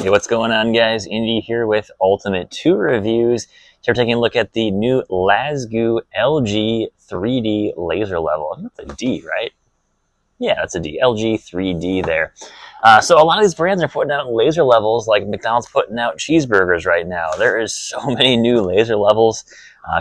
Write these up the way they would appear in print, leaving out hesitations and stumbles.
Hey, what's going on, guys? Indy here with Ultimate 2 Reviews. Here we're taking a look at the new Lasgoo LG-3D laser level. I think that's a D, right? Yeah, that's a D. LG-3D there. So a lot of these brands are putting out laser levels, like McDonald's putting out cheeseburgers right now. There is so many new laser levels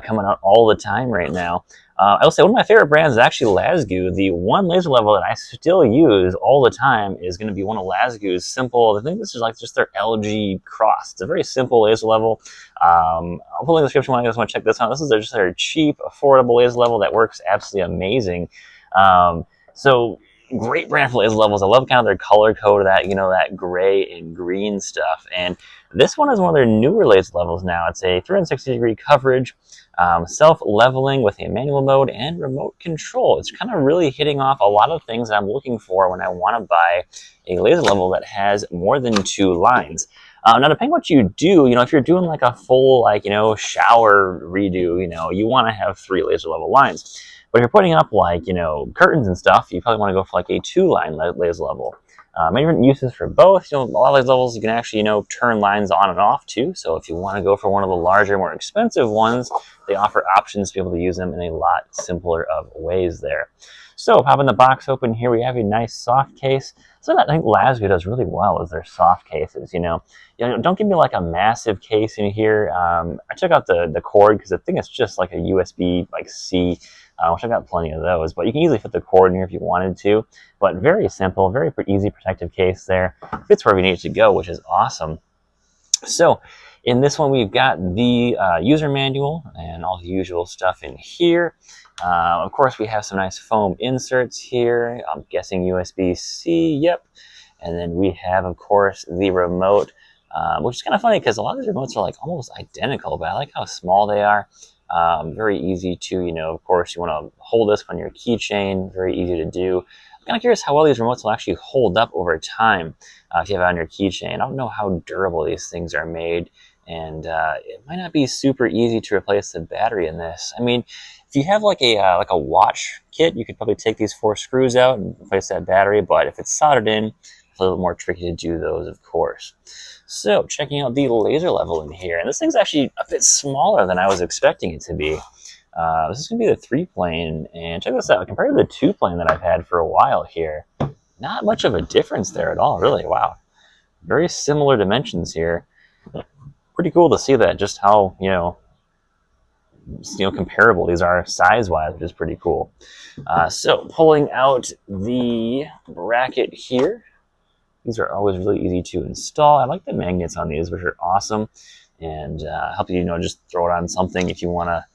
coming out all the time right now. I will say one of my favorite brands is actually Lasgoo. The one laser level that I still use all the time is going to be one of Lasgoo's simple. I think this is like just their LG Cross. It's a very simple laser level. I'll put in the description when you guys want to check this out. This is just their cheap, affordable laser level that works absolutely amazing. So great brand for laser levels. I love kind of their color code, that that gray and green stuff. And this one is one of their newer laser levels now. It's a 360-degree coverage, self-leveling with a manual mode and remote control. It's kind of really hitting off a lot of things that I'm looking for when I want to buy a laser level that has more than 2 lines. Now, depending on what you do, if you're doing like a full, shower redo, you want to have 3 laser level lines. But if you're putting up curtains and stuff, you probably want to go for like a 2-line laser level. Many different uses for both. A lot of these levels you can actually, turn lines on and off too. So if you want to go for one of the larger, more expensive ones, they offer options to be able to use them in a lot simpler of ways there. So popping the box open here, we have a nice soft case. So that I think Lasgoo does really well is their soft cases. Don't give me like a massive case in here. I took out the cord because I think it's just like a USB C. Which I've got plenty of those, but you can easily fit the cord in here if you wanted to. But very simple, very easy protective case there. Fits wherever you need it to go, which is awesome. So in this one, we've got the user manual and all the usual stuff in here. Of course, we have some nice foam inserts here. I'm guessing USB-C, yep. And then we have, of course, the remote, which is kind of funny because a lot of these remotes are like almost identical, but I like how small they are. Very easy to, of course, you want to hold this on your keychain. Very easy to do. I'm kind of curious how well these remotes will actually hold up over time if you have it on your keychain. I don't know how durable these things are made, and it might not be super easy to replace the battery in this. I mean, if you have like a watch kit, you could probably take these 4 screws out and replace that battery, but if it's soldered in, it's a little more tricky to do those, of course. So checking out the laser level in here, and this thing's actually a bit smaller than I was expecting it to be. This is going to be the 3-plane, and check this out. Compared to the 2-plane that I've had for a while here, not much of a difference there at all, really. Wow. Very similar dimensions here. Pretty cool to see that, just how, comparable these are size-wise, which is pretty cool. So pulling out the bracket here. These are always really easy to install. I like the magnets on these, which are awesome, and help you, just throw it on something if you want to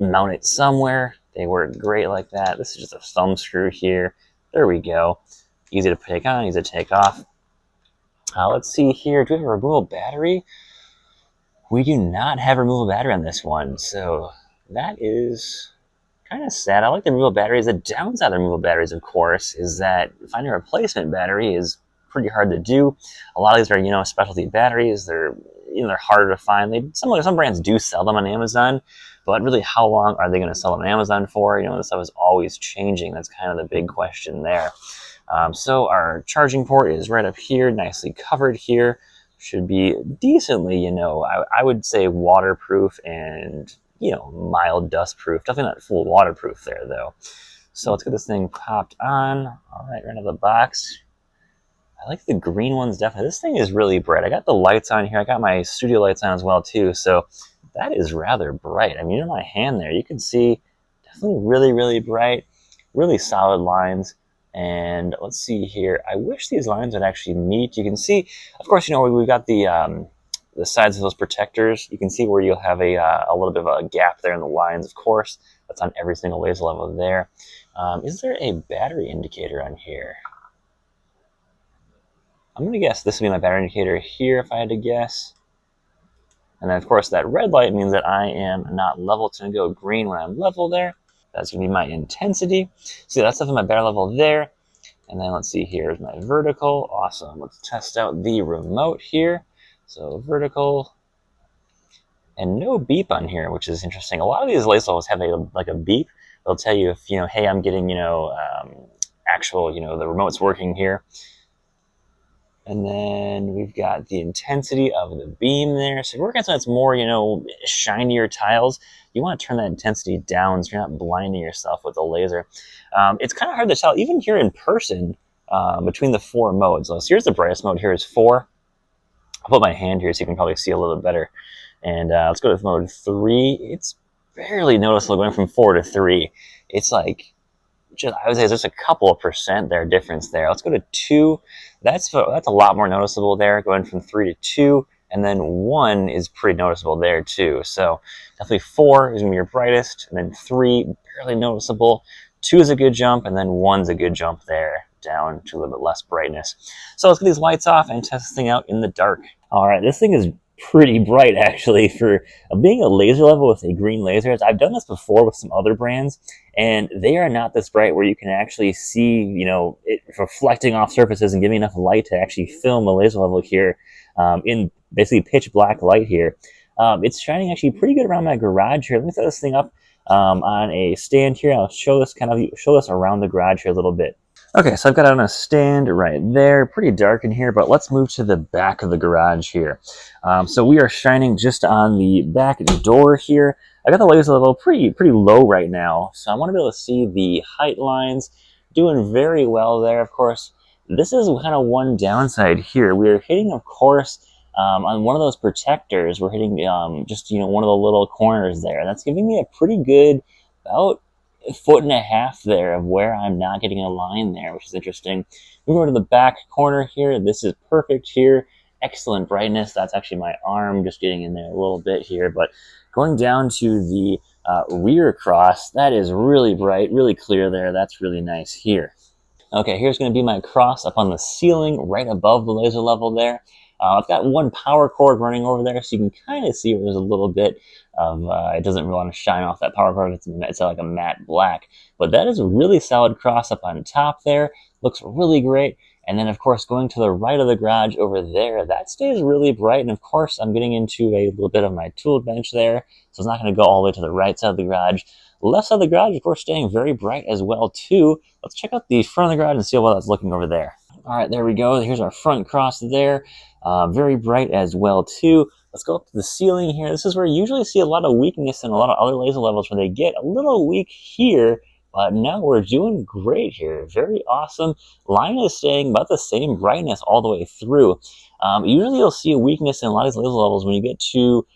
mount it somewhere. They work great like that. This is just a thumb screw here. There we go. Easy to take on, easy to take off. Let's see here. Do we have a removable battery? We do not have a removable battery on this one, so that is kind of sad. I like the removable batteries. The downside of the removable batteries, of course, is that finding a replacement battery is pretty hard to do. A lot of these are, specialty batteries. They're, they're harder to find. Some brands do sell them on Amazon, but really, how long are they going to sell them on Amazon for? This stuff is always changing. That's kind of the big question there. So our charging port is right up here, nicely covered here. Should be decently, I would say waterproof and, mild dust proof. Definitely not full waterproof there, though. So let's get this thing popped on. All right, right out of the box. I like the green ones, definitely. This thing is really bright. I got the lights on here. I got my studio lights on as well, too. So that is rather bright. I mean, in my hand there, you can see definitely really, really bright, really solid lines. And let's see here. I wish these lines would actually meet. You can see, of course, we've got the sides of those protectors. You can see where you'll have a little bit of a gap there in the lines, of course. That's on every single laser level there. Is there a battery indicator on here? I'm going to guess this would be my battery indicator here if I had to guess. And then, of course, that red light means that I am not level. It's going to go green when I'm level there. That's going to be my intensity. See, that's definitely my battery level there. And then let's see, here's my vertical. Awesome. Let's test out the remote here. So vertical. And no beep on here, which is interesting. A lot of these laser levels have a beep. They'll tell you if, hey, I'm getting, actual, the remote's working here. And then we've got the intensity of the beam there. So if you're working on something that's more, shinier tiles, you want to turn that intensity down so you're not blinding yourself with the laser. It's kind of hard to tell, even here in person, between the 4 modes. So here's the brightest mode. Here is 4. I'll put my hand here so you can probably see a little bit better. And let's go to mode 3. It's barely noticeable going from 4 to 3. It's like, I would say there's a couple of percent there difference there. Let's go to 2. That's a lot more noticeable there, going from 3 to 2, and then 1 is pretty noticeable there too. So definitely 4 is going to be your brightest, and then 3 barely noticeable. 2 is a good jump, and then 1's a good jump there down to a little bit less brightness. So let's get these lights off and test this thing out in the dark. All right, this thing is pretty bright actually for being a laser level with a green laser. I've done this before with some other brands, and they are not this bright where you can actually see, it reflecting off surfaces and giving enough light to actually film a laser level here in basically pitch black light here. It's shining actually pretty good around my garage here. Let me set this thing up on a stand here. I'll show this around the garage here a little bit. Okay, so I've got it on a stand right there. Pretty dark in here, but let's move to the back of the garage here. So we are shining just on the back door here. I got the laser level pretty low right now, so I want to be able to see the height lines. Doing very well there, of course. This is kind of one downside here. We're hitting, of course, on one of those protectors. We're hitting just one of the little corners there. That's giving me a pretty good, about 1.5 feet there of where I'm not getting a line there, which is interesting. We go to the back corner here. This is perfect here. Excellent brightness. That's actually my arm just getting in there a little bit here. But going down to the rear cross, that is really bright, really clear there. That's really nice here. Okay, here's going to be my cross up on the ceiling right above the laser level there. I've got one power cord running over there, so you can kind of see where there's a little bit of, it doesn't really want to shine off that power cord. It's like a matte black. But that is a really solid cross up on top there. Looks really great. And then, of course, going to the right of the garage over there, that stays really bright. And, of course, I'm getting into a little bit of my tool bench there, so it's not going to go all the way to the right side of the garage. Left side of the garage, of course, staying very bright as well, too. Let's check out the front of the garage and see how that's looking over there. All right, there we go. Here's our front cross there. Very bright as well, too. Let's go up to the ceiling here. This is where you usually see a lot of weakness in a lot of other laser levels where they get a little weak here. But now we're doing great here. Very awesome. Line is staying about the same brightness all the way through. Usually you'll see a weakness in a lot of these laser levels when you get to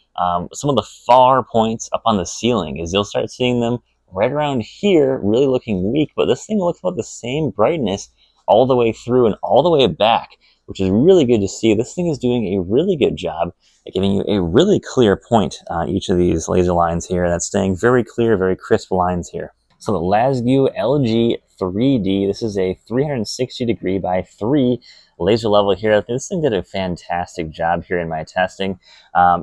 some of the far points up on the ceiling, is you'll start seeing them right around here really looking weak. But this thing looks about the same brightness all the way through and all the way back, which is really good to see. This thing is doing a really good job at giving you a really clear point on each of these laser lines here. That's staying very clear, very crisp lines here. So the Lasgoo LG-3D, this is a 360 degree by 3 laser level here. This thing did a fantastic job here in my testing.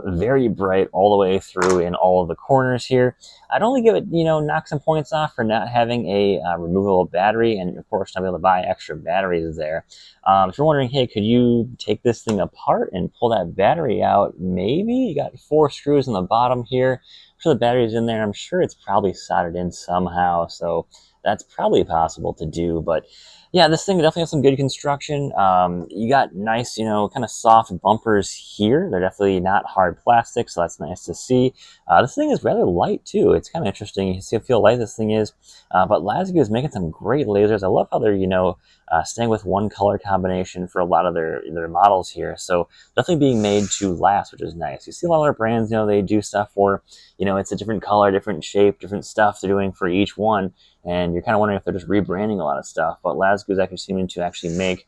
Very bright all the way through in all of the corners here. I'd only give it, knock some points off for not having a removable battery, and of course not be able to buy extra batteries there. If you're wondering, hey, could you take this thing apart and pull that battery out? Maybe. You got 4 screws on the bottom here. I'm sure the battery's in there. I'm sure it's probably soldered in somehow, so that's probably possible to do. But yeah, this thing definitely has some good construction. You got nice, kind of soft bumpers here. They're definitely not hard plastic, so that's nice to see. This thing is rather light too. It's kind of interesting. You can see how light this thing is. But Lasgoo is making some great lasers. I love how they're, staying with one color combination for a lot of their models here. So definitely being made to last, which is nice. You see a lot of other brands, they do stuff for, it's a different color, different shape, different stuff they're doing for each one. And you're kind of wondering if they're just rebranding a lot of stuff. But Lasgoo is actually seeming to actually make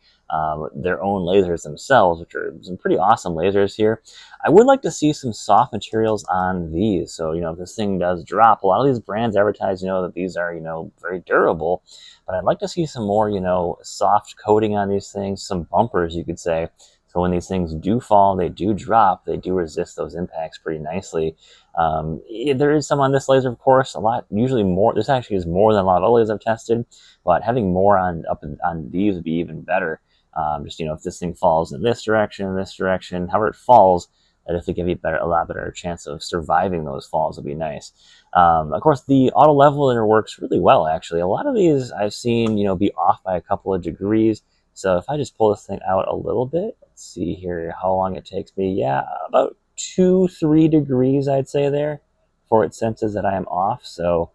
their own lasers themselves, which are some pretty awesome lasers here. I would like to see some soft materials on these. So, if this thing does drop, a lot of these brands advertise, that these are, very durable. But I'd like to see some more, soft coating on these things, some bumpers, you could say. So when these things do fall, they do drop, they do resist those impacts pretty nicely. There is some on this laser, of course, a lot, usually more. This actually is more than a lot of other lasers I've tested, but having more on these would be even better. Just, if this thing falls in this direction, however it falls, that if they give you a lot better chance of surviving those falls would be nice. Of course, the auto leveler works really well, actually. A lot of these I've seen, be off by a couple of degrees. So if I just pull this thing out a little bit, let's see here how long it takes me. Yeah, about 2-3 degrees, I'd say there, before it senses that I am off. So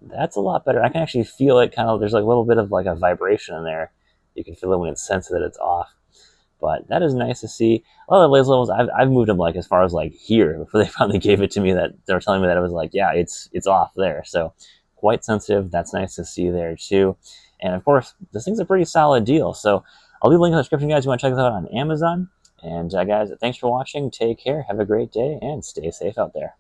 that's a lot better. I can actually feel it kind of, there's like a little bit of like a vibration in there. You can feel it when it senses that it's off. But that is nice to see. A lot of the laser levels, I've moved them like as far as like here before they finally gave it to me, that they're telling me that it was like, yeah, it's off there. So quite sensitive. That's nice to see there too. And of course, this thing's a pretty solid deal. So I'll leave a link in the description, guys. You want to check this out on Amazon. And guys, thanks for watching. Take care. Have a great day and stay safe out there.